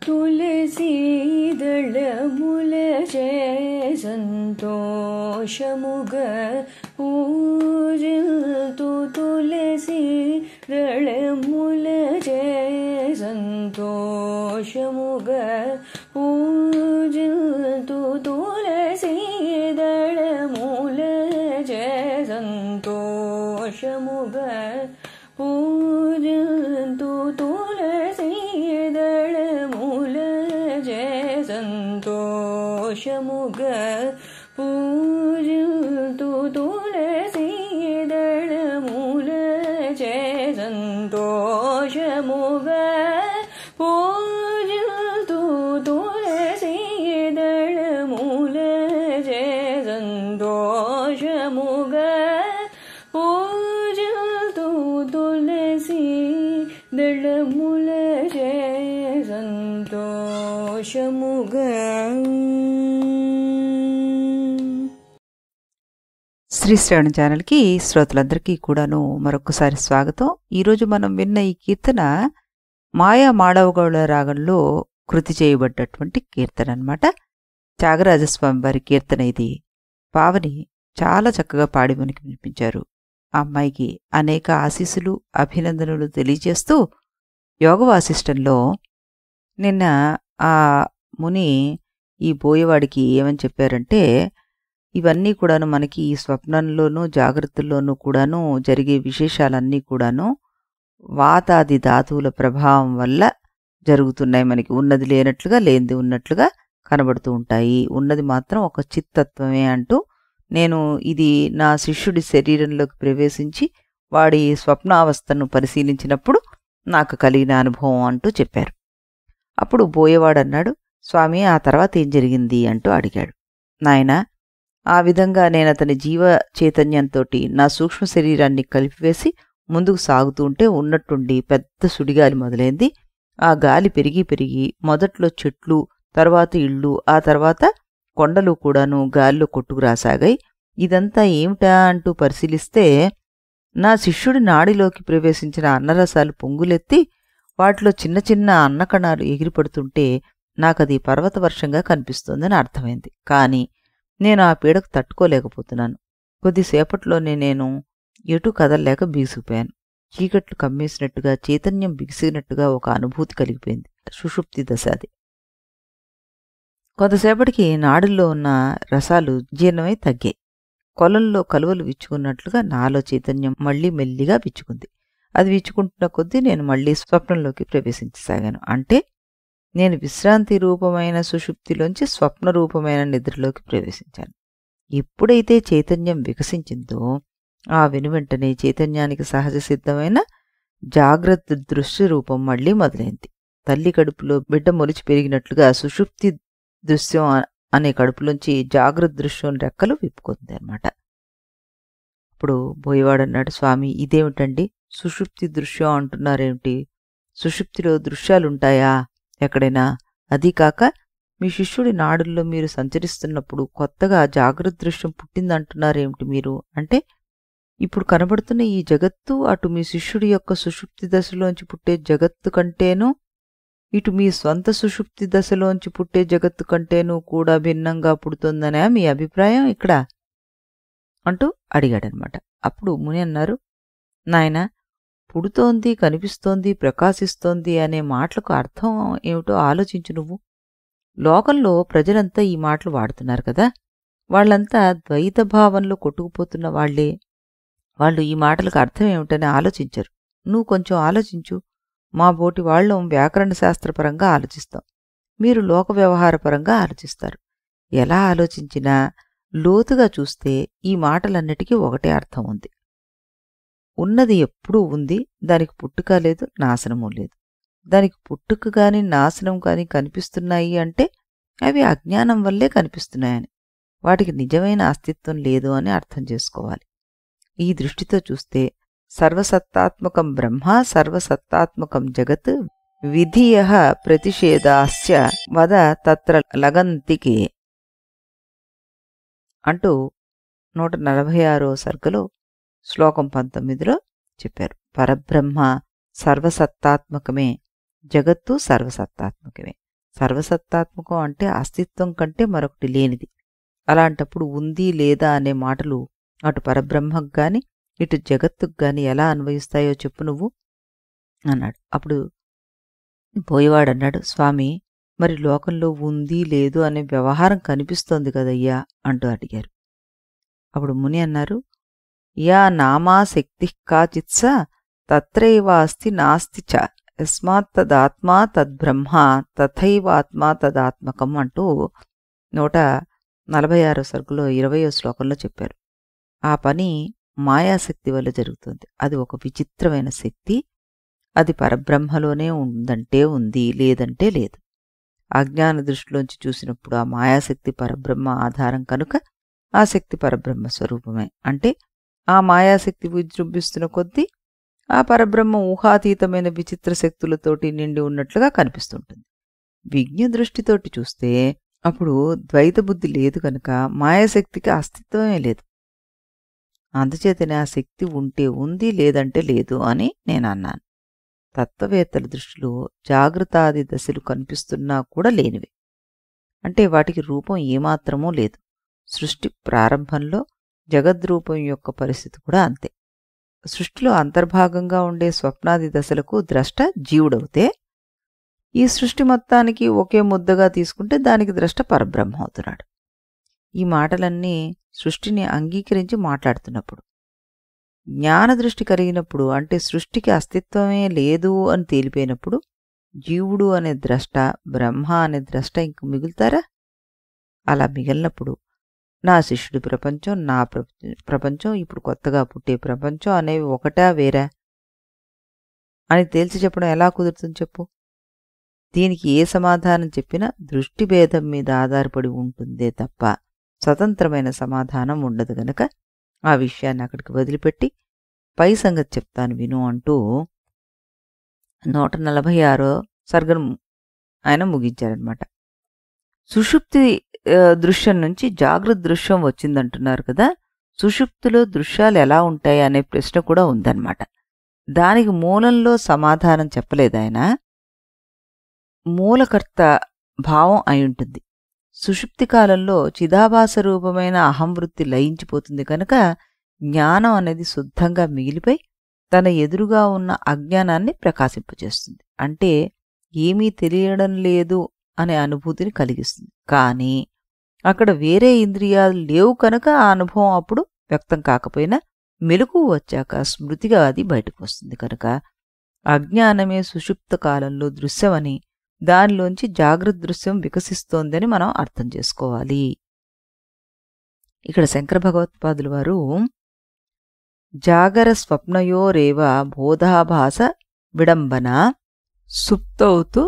తులసీదళములచే సంతోషముగ పూజిల్తు తులసీదళములచే సంతోషముగ పూజిల్తు తులసీదళములచే సంతోషముగ పూజిల్తు తులసీదళములచే సంతోషముగ పూజిల్తు తులసీదళములచే సంతోషముగ పూజిల్తు తులసీదళములచే సంతోషముగ పూజిల్తు తులసీదళములచే సంతోషముగ. శ్రీ శ్రవణ ఛానల్కి శ్రోతలందరికీ కూడాను మరొకసారి స్వాగతం. ఈరోజు మనం విన్న ఈ కీర్తన మాయా మాడవగౌళ రాగంలో కృతి చేయబడ్డటువంటి కీర్తన అన్నమాట. త్యాగరాజస్వామి వారి కీర్తన ఇది. పావని చాలా చక్కగా పాడి మనకి వినిపించారు. ఆ అమ్మాయికి అనేక ఆశీస్సులు అభినందనలు తెలియజేస్తూ యోగ వాసిష్టంలో నిన్న ఆ ముని ఈ బోయేవాడికి ఏమని చెప్పారంటే, ఇవన్నీ కూడాను మనకి ఈ స్వప్నంలోనూ జాగ్రత్తల్లోనూ కూడాను జరిగే విశేషాలన్నీ కూడాను వాతాది ధాతువుల ప్రభావం వల్ల జరుగుతున్నాయి. మనకి ఉన్నది లేనట్లుగా లేనిది ఉన్నట్లుగా కనబడుతూ ఉంటాయి. ఉన్నది మాత్రం ఒక చిత్తత్వమే అంటూ నేను ఇది నా శిష్యుడి శరీరంలోకి ప్రవేశించి వాడి స్వప్నావస్థను పరిశీలించినప్పుడు నాకు కలిగిన అనుభవం అంటూ చెప్పారు. అప్పుడు బోయేవాడు అన్నాడు, స్వామి ఆ తర్వాత ఏం జరిగింది అంటూ అడిగాడు. నాయనా, ఆ విధంగా నేను అతని జీవ చైతన్యంతో నా సూక్ష్మ శరీరాన్ని కలిపివేసి ముందుకు సాగుతూ ఉంటే ఉన్నట్టుండి పెద్ద సుడిగాలి మొదలైంది. ఆ గాలి పెరిగి పెరిగి మొదట్లో చెట్లు, తర్వాత ఇళ్ళు, ఆ తర్వాత కొండలు కూడాను గాలిలో కొట్టుకురాసాగాయి. ఇదంతా ఏమిటా అంటూ పరిశీలిస్తే నా శిష్యుడి నాడిలోకి ప్రవేశించిన అన్నరసాలు పొంగులెత్తి వాటిలో చిన్న చిన్న అన్నకణాలు ఎగిరిపడుతుంటే నాకది పర్వతవర్షంగా కనిపిస్తోందని అర్థమైంది. కానీ నేను ఆ పీడకు తట్టుకోలేకపోతున్నాను. కొద్దిసేపట్లోనే నేను ఎటు కదలలేక బిగిసిపోయాను. చీకట్లు కమ్మేసినట్టుగా, చైతన్యం బిగిసినట్టుగా ఒక అనుభూతి కలిగిపోయింది. సుషుప్తి దశ అది. కొంతసేపటికి నాడుల్లో ఉన్న రసాలు జీర్ణమై తగ్గాయి. కొలంలో కలువలు విచ్చుకున్నట్లుగా నాలో చైతన్యం మళ్లీ మెల్లిగా విచ్చుకుంది. అది విచ్చుకుంటున్న కొద్దీ నేను మళ్లీ స్వప్నంలోకి ప్రవేశించసాగాను. అంటే నేను విశ్రాంతి రూపమైన సుషుప్తిలోంచి స్వప్న రూపమైన నిద్రలోకి ప్రవేశించాను. ఎప్పుడైతే చైతన్యం వికసించిందో ఆ వెనువెంటనే చైతన్యానికి సహజ సిద్ధమైన జాగ్రత్త దృశ్య రూపం మళ్లీ మొదలైంది. తల్లి కడుపులో బిడ్డ మొలిచి పెరిగినట్లుగా సుషుప్తి దృశ్యం అనే కడుపులోంచి జాగ్రత్త దృశ్యం రెక్కలు విప్పుకుంది అన్నమాట. అప్పుడు బోయేవాడన్నాడు, స్వామి ఇదేమిటండి, సుషుప్తి దృశ్యం అంటున్నారేమిటి? సుషుప్తిలో దృశ్యాలుంటాయా ఎక్కడైనా? అదీ కాక మీ శిష్యుడి నాడుల్లో మీరు సంచరిస్తున్నప్పుడు కొత్తగా జాగ్రత్త దృశ్యం పుట్టిందంటున్నారేమిటి మీరు? అంటే ఇప్పుడు కనబడుతున్న ఈ జగత్తు అటు మీ శిష్యుడి యొక్క సుషుప్తి దశలోంచి పుట్టే జగత్తు కంటేనూ ఇటు మీ స్వంత సుషుప్తి దశలోంచి పుట్టే జగత్తు కంటేనూ కూడా భిన్నంగా పుడుతుందనే మీ అభిప్రాయం ఇక్కడ అంటూ అడిగాడనమాట. అప్పుడు ముని అన్నారు, నాయనా, పుడుతోంది, కనిపిస్తోంది, ప్రకాశిస్తోంది అనే మాటలకు అర్థం ఏమిటో ఆలోచించు నువ్వు. లోకంలో ప్రజలంతా ఈ మాటలు వాడుతున్నారు కదా. వాళ్ళంతా ద్వైత భావంలో కొట్టుకుపోతున్న వాళ్లే. వాళ్ళు ఈ మాటలకు అర్థం ఏమిటని ఆలోచించరు. నువ్వు కొంచెం ఆలోచించు. మా బోటి వాళ్ళం వ్యాకరణ శాస్త్రపరంగా ఆలోచిస్తాం, మీరు లోక వ్యవహారపరంగా ఆలోచిస్తారు. ఎలా ఆలోచించినా లోతుగా చూస్తే ఈ మాటలన్నిటికీ ఒకటే అర్థం ఉంది. ఉన్నది ఎప్పుడూ ఉంది, దానికి పుట్టుక లేదు, నాశనమూ లేదు. దానికి పుట్టుక గాని నాశనం కాని కనిపిస్తున్నాయి అంటే అవి అజ్ఞానం వల్లే కనిపిస్తున్నాయని, వాటికి నిజమైన అస్తిత్వం లేదు అని అర్థం చేసుకోవాలి. ఈ దృష్టితో చూస్తే సర్వసత్తాత్మకం బ్రహ్మ, సర్వసత్తాత్మకం జగత్, విధియః ప్రతిషేధాశ్చ వద తత్ర లగంతికే అంటూ 146వ సర్గలో శ్లోకం 19లో చెప్పారు. పరబ్రహ్మ సర్వసత్తాత్మకమే, జగత్తు సర్వసత్తాత్మకమే. సర్వసత్తాత్మకం అంటే అస్తిత్వం కంటే మరొకటి లేనిది. అలాంటప్పుడు ఉంది లేదా అనే మాటలు అటు పరబ్రహ్మకు గాని ఇటు జగత్తుకు గాని ఎలా అన్వయిస్తాయో చెప్పు నువ్వు అన్నాడు. అప్పుడు పోయేవాడన్నాడు, స్వామి మరి లోకంలో ఉంది లేదు అనే వ్యవహారం కనిపిస్తోంది కదయ్యా అంటూ అడిగారు. అప్పుడు ముని అన్నారు, యా నామా శక్తి కాచిత్స తత్రైవాస్తి నాస్తి చ యస్మాత్తదాత్మా తద్బ్రహ్మ తథైవాత్మా తదాత్మకం అంటూ 146వ సరుకులో 20వ శ్లోకంలో చెప్పారు. ఆ పని మాయాశక్తి వల్ల జరుగుతుంది. అది ఒక విచిత్రమైన శక్తి. అది పరబ్రహ్మలోనే ఉందంటే ఉంది, లేదంటే లేదు. అజ్ఞాన దృష్టిలోంచి చూసినప్పుడు ఆ మాయాశక్తి పరబ్రహ్మ ఆధారం కనుక ఆ శక్తి పరబ్రహ్మ స్వరూపమే. అంటే ఆ మాయాశక్తి విజృంభిస్తున్న కొద్దీ ఆ పరబ్రహ్మ ఊహాతీతమైన విచిత్ర శక్తులతోటి నిండి ఉన్నట్లుగా కనిపిస్తుంటుంది. విజ్ఞ దృష్టితోటి చూస్తే అప్పుడు ద్వైత బుద్ధి లేదు కనుక మాయాశక్తికి అస్తిత్వమే లేదు. అందుచేతనే ఆ శక్తి ఉంటే ఉంది, లేదంటే లేదు అని నేను అన్నాను. తత్వవేత్తల దృష్టిలో జాగృతాది దశలు కనిపిస్తున్నా కూడా లేనివి. అంటే వాటికి రూపం ఏమాత్రమూ లేదు. సృష్టి ప్రారంభంలో జగద్రూపం యొక్క పరిస్థితి కూడా అంతే. సృష్టిలో అంతర్భాగంగా ఉండే స్వప్నాది దశలకు ద్రష్ట జీవుడవుతే, ఈ సృష్టి మొత్తానికి ఒకే ముద్దగా తీసుకుంటే దానికి ద్రష్ట పరబ్రహ్మ అవుతున్నాడు. ఈ మాటలన్నీ సృష్టిని అంగీకరించి మాట్లాడుతున్నప్పుడు, జ్ఞానదృష్టి కలిగినప్పుడు, అంటే సృష్టికి అస్తిత్వమే లేదు అని తేలిపోయినప్పుడు, జీవుడు అనే ద్రష్ట, బ్రహ్మ అనే ద్రష్ట ఇంక మిగులుతారా? అలా మిగిలినప్పుడు నా శిష్యుడి ప్రపంచం, నా ప్రపంచం, ఇప్పుడు కొత్తగా పుట్టే ప్రపంచం అనేవి ఒకటా వేరా అని తేల్చి చెప్పడం ఎలా కుదురుతుంది చెప్పు? దీనికి ఏ సమాధానం చెప్పినా దృష్టి భేదం మీద ఆధారపడి ఉంటుందే తప్ప స్వతంత్రమైన సమాధానం ఉండదు గనక ఆ విషయాన్ని అక్కడికి వదిలిపెట్టి పై సంగతి చెప్తాను విను అంటూ 146వ సర్గను ఆయన ముగించారనమాట. సుషుప్తి దృశ్యం నుంచి జాగృత దృశ్యం వచ్చిందంటున్నారు కదా, సుషుప్తిలో దృశ్యాలు ఎలా ఉంటాయి అనే ప్రశ్న కూడా ఉందన్నమాట. దానికి మూలంలో సమాధానం చెప్పలేదు ఆయన. మూలకర్త భావం అయి ఉంటుంది. సుషుప్తి కాలంలో చిదాభాస రూపమైన అహంవృత్తి లయించిపోతుంది కనుక జ్ఞానం అనేది శుద్ధంగా మిగిలిపోయి తన ఎదురుగా ఉన్న అజ్ఞానాన్ని ప్రకాశింపజేస్తుంది. అంటే ఏమీ తెలియడం లేదు అనే అనుభూతిని కలిగిస్తుంది. కానీ అక్కడ వేరే ఇంద్రియాలు లేవు కనుక ఆ అనుభవం అప్పుడు వ్యక్తం కాకపోయినా మెలకువ వచ్చాక స్మృతిగా అది బయటకు వస్తుంది. కనుక అజ్ఞానమే సుషుప్త కాలంలో దృశ్యమని, దానిలోంచి జాగృత దృశ్యం వికసిస్తోందని మనం అర్థం చేసుకోవాలి. ఇక్కడ శంకర భగవత్పాదులు వారు జాగర స్వప్నయోరేవ బోధాభాస విడంబన సుప్తౌతు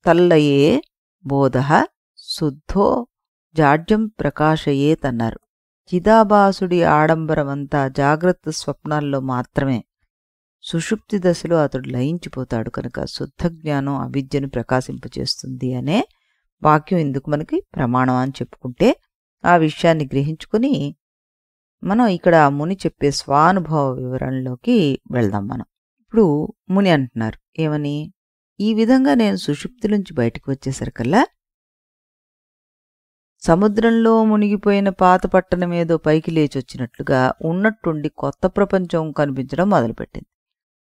తల్లయే బోధ శుద్ధో జాడ్యం ప్రకాశయేతన్నారు. చిదాభాసుడి ఆడంబరమంతా జాగ్రత్త స్వప్నాల్లో మాత్రమే. సుషుప్తి దశలో అతడు లయించిపోతాడు కనుక శుద్ధ జ్ఞానం అవిద్యను ప్రకాశింపచేస్తుంది అనే వాక్యం ఎందుకు మనకి ప్రమాణం అని చెప్పుకుంటే, ఆ విషయాన్ని గ్రహించుకుని మనం ఇక్కడ ముని చెప్పే స్వానుభవ వివరణలోకి వెళ్దాం. మనం ఇప్పుడు ముని అంటున్నారు ఏమని, ఈ విధంగా నేను సుషుప్తి నుంచి బయటకు వచ్చేసరికల్లా సముద్రంలో మునిగిపోయిన పాత పట్టణం ఏదో పైకి లేచొచ్చినట్లుగా ఉన్నట్టుండి కొత్త ప్రపంచం కనిపించడం మొదలుపెట్టింది.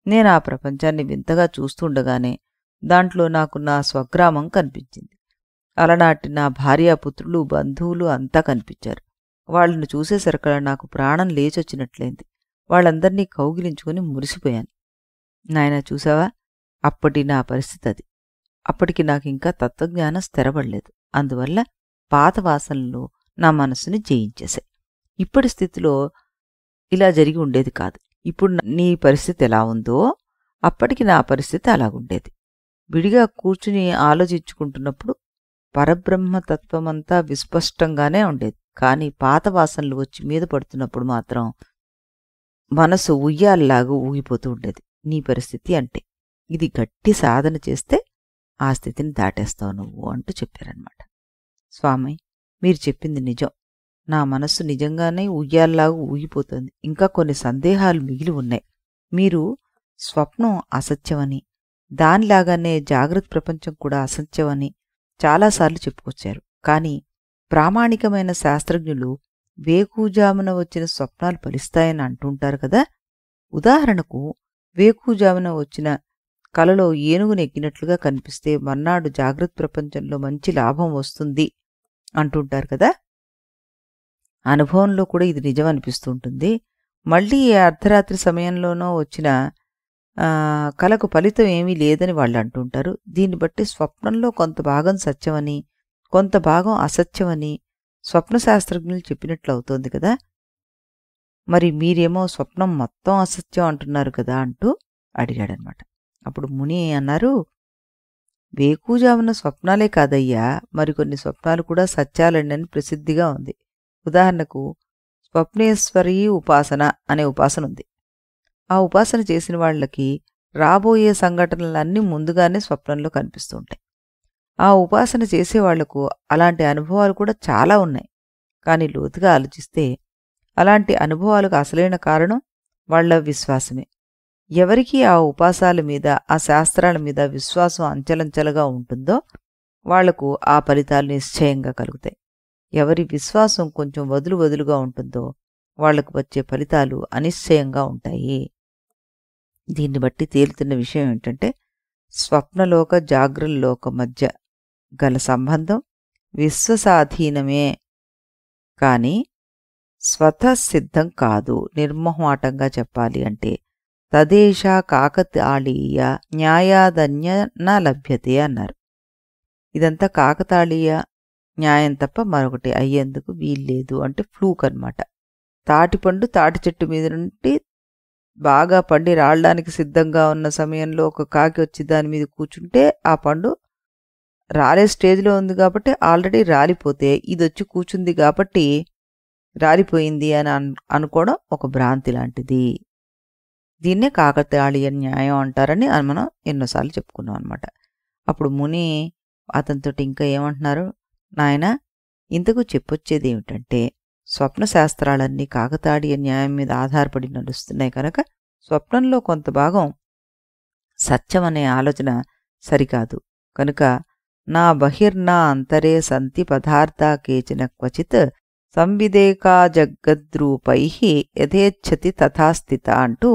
నేను ఆ ప్రపంచాన్ని వింతగా చూస్తుండగానే దాంట్లో నాకు నా స్వగ్రామం కనిపించింది. అలనాటి నా భార్యాపుత్రులు, బంధువులు అంతా కనిపించారు. వాళ్ళను చూసేసరికల్లా నాకు ప్రాణం లేచొచ్చినట్లయింది. వాళ్ళందర్నీ కౌగిలించుకుని మురిసిపోయాను. నాయనా చూసావా, అప్పటి నా పరిస్థితి అది. అప్పటికి నాకింకా తత్వజ్ఞానం స్థిరపడలేదు. అందువల్ల పాత వాసనలు నా మనస్సుని జయించేశాయి. ఇప్పటి స్థితిలో ఇలా జరిగి ఉండేది కాదు. ఇప్పుడు నీ పరిస్థితి ఎలా ఉందో అప్పటికి నా పరిస్థితి అలాగుండేది. విడిగా కూర్చుని ఆలోచించుకుంటున్నప్పుడు పరబ్రహ్మతత్వమంతా విస్పష్టంగానే ఉండేది. కానీ పాత వాసనలు వచ్చి మీద పడుతున్నప్పుడు మాత్రం మనసు ఉయ్యాలలాగా ఊగిపోతూ ఉండేది. నీ పరిస్థితి అంటే ఇది గట్టి సాధన చేస్తే ఆ స్థితిని దాటేస్తావు నువ్వు అంటూ చెప్పారనమాట. స్వామి, మీరు చెప్పింది నిజం. నా మనస్సు నిజంగానే ఉయ్యాలలాగా ఊగిపోతుంది. ఇంకా కొన్ని సందేహాలు మిగిలి ఉన్నాయి. మీరు స్వప్నం అసత్యమని, దానిలాగానే జాగ్రత్త ప్రపంచం కూడా అసత్యమని, చాలాసార్లు చెప్పుకొచ్చారు. కానీ ప్రామాణికమైన శాస్త్రజ్ఞులు వేకువజామున వచ్చిన స్వప్నాలు ఫలిస్తాయని అంటుంటారు కదా. ఉదాహరణకు వేకువజామున వచ్చిన కలలో ఏనుగును ఎక్కినట్లుగా కనిపిస్తే మర్నాడు జాగ్రత్త ప్రపంచంలో మంచి లాభం వస్తుంది అంటుంటారు కదా. అనుభవంలో కూడా ఇది నిజం అనిపిస్తూ ఉంటుంది. మళ్ళీ అర్ధరాత్రి సమయంలోనో వచ్చిన కలకు ఫలితం ఏమీ లేదని వాళ్ళు అంటుంటారు. దీన్ని బట్టి స్వప్నంలో కొంత భాగం సత్యమని, కొంత భాగం అసత్యమని స్వప్న శాస్త్రజ్ఞులు చెప్పినట్లు అవుతోంది కదా. మరి మీరేమో స్వప్నం మొత్తం అసత్యం అంటున్నారు కదా అంటూ అడిగాడనమాట. అప్పుడు ముని అన్నారు, వేకువజామున స్వప్నాలే కాదయ్యా, మరికొన్ని స్వప్నాలు కూడా సత్యాలండి ప్రసిద్ధిగా ఉంది. ఉదాహరణకు స్వప్నేశ్వరీ ఉపాసన అనే ఉపాసన ఉంది. ఆ ఉపాసన చేసిన వాళ్ళకి రాబోయే సంఘటనలన్నీ ముందుగానే స్వప్నంలో కనిపిస్తూ ఉంటాయి. ఆ ఉపాసన చేసేవాళ్లకు అలాంటి అనుభవాలు కూడా చాలా ఉన్నాయి. కానీ లోతుగా ఆలోచిస్తే అలాంటి అనుభవాలకు అసలైన కారణం వాళ్ల విశ్వాసమే. ఎవరికి ఆ ఉపాసాల మీద, ఆ శాస్త్రాల మీద విశ్వాసం అంచెలంచెలుగా ఉంటుందో వాళ్లకు ఆ ఫలితాలు నిశ్చయంగా కలుగుతాయి. ఎవరి విశ్వాసం కొంచెం వదులుగా ఉంటుందో వాళ్లకు వచ్చే ఫలితాలు అనిశ్చయంగా ఉంటాయి. దీన్ని బట్టి తేలుతున్న విషయం ఏంటంటే, స్వప్నలోక జాగ్రత్తలోక మధ్య గల సంబంధం విశ్వసాధీనమే కానీ స్వతసిద్ధం కాదు. నిర్మోహమాటంగా చెప్పాలి అంటే తదేషా కాకతాళీయ న్యాయాదన్య న లభ్యతే అన్నారు. ఇదంతా కాకతాళీయ న్యాయం తప్ప మరొకటి అయ్యేందుకు వీల్లేదు అంటే ఫ్లూక్ అన్నమాట. తాటిపండు తాటి చెట్టు మీద నుండి బాగా పండి రాళ్ళడానికి సిద్ధంగా ఉన్న సమయంలో ఒక కాకి వచ్చి దాని మీద కూర్చుంటే ఆ పండు రాలే స్టేజ్లో ఉంది కాబట్టి ఆల్రెడీ రాలిపోతే ఇది వచ్చి కూర్చుంది కాబట్టి రాలిపోయింది అని అనుకోవడం ఒక భ్రాంతి లాంటిది. దీన్నే కాకతాళీయ న్యాయం అంటారని మనం ఎన్నోసార్లు చెప్పుకున్నాం అనమాట. అప్పుడు ముని అతనితో ఇంకా ఏమంటున్నారు, నాయన ఇంతకు చెప్పొచ్చేది ఏమిటంటే, స్వప్న శాస్త్రాలన్నీ కాకతాళీయ న్యాయం మీద ఆధారపడి నడుస్తున్నాయి కనుక స్వప్నంలో కొంత భాగం సత్యమనే ఆలోచన సరికాదు. కనుక నా బహిర్నా అంతరే సంతి పదార్థా కేచన క్వచిత్ సంవిదేకా జగద్రూపై యథేచ్ఛతి తథాస్థిత అంటూ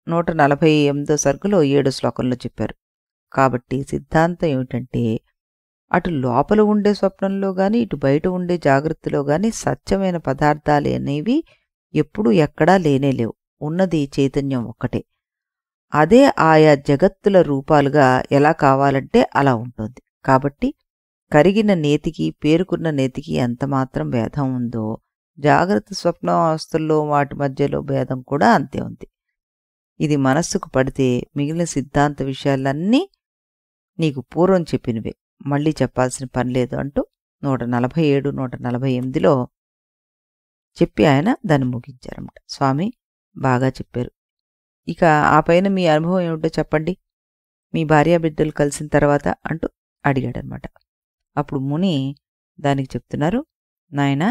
148వ సర్గలో 7 శ్లోకంలో చెప్పారు. కాబట్టి సిద్ధాంతం ఏమిటంటే, అటు లోపల ఉండే స్వప్నంలో గాని ఇటు బయట ఉండే జాగ్రత్తలో గాని సత్యమైన పదార్థాలు అనేవి ఎప్పుడూ ఎక్కడా లేనేలేవు. ఉన్నది చైతన్యం ఒక్కటే. అదే ఆయా జగత్తుల రూపాలుగా ఎలా కావాలంటే అలా ఉంటుంది. కాబట్టి కరిగిన నేతికి పేరుకున్న నేతికి ఎంతమాత్రం భేదం ఉందో జాగ్రత్త స్వప్న అవస్థల్లో వాటి మధ్యలో భేదం కూడా అంతే ఉంది. ఇది మనస్సుకు పడితే మిగిలిన సిద్ధాంత విషయాలన్నీ నీకు పూర్వం చెప్పినవే, మళ్ళీ చెప్పాల్సిన పని లేదు అంటూ 147, 148లో చెప్పి ఆయన దాన్ని ముగించారన్నమాట. స్వామి బాగా చెప్పారు, ఇక ఆ పైన మీ అనుభవం ఏమిటో చెప్పండి, మీ భార్యాబిడ్డలు కలిసిన తర్వాత అంటూ అడిగాడనమాట. అప్పుడు ముని దానికి చెప్తున్నారు, నాయనా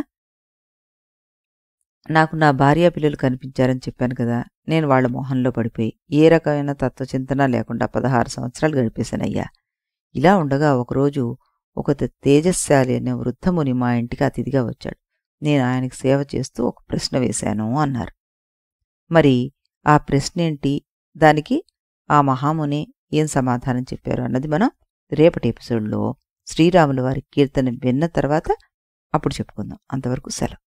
నాకు నా భార్యా పిల్లలు కనిపించారని చెప్పాను కదా, నేను వాళ్ల మొహంలో పడిపోయి ఏ రకమైన తత్వచింతన లేకుండా 16 సంవత్సరాలు గడిపేశానయ్యా. ఇలా ఉండగా ఒకరోజు ఒక తేజస్శాలి అనే వృద్ధముని మా ఇంటికి అతిథిగా వచ్చాడు. నేను ఆయనకి సేవ చేస్తూ ఒక ప్రశ్న వేశాను అన్నారు. మరి ఆ ప్రశ్న ఏంటి, దానికి ఆ మహాముని ఏం సమాధానం చెప్పారు అన్నది మనం రేపటి ఎపిసోడ్లో శ్రీరాముల వారి కీర్తన విన్న తర్వాత అప్పుడు చెప్పుకుందాం. అంతవరకు సెలవు.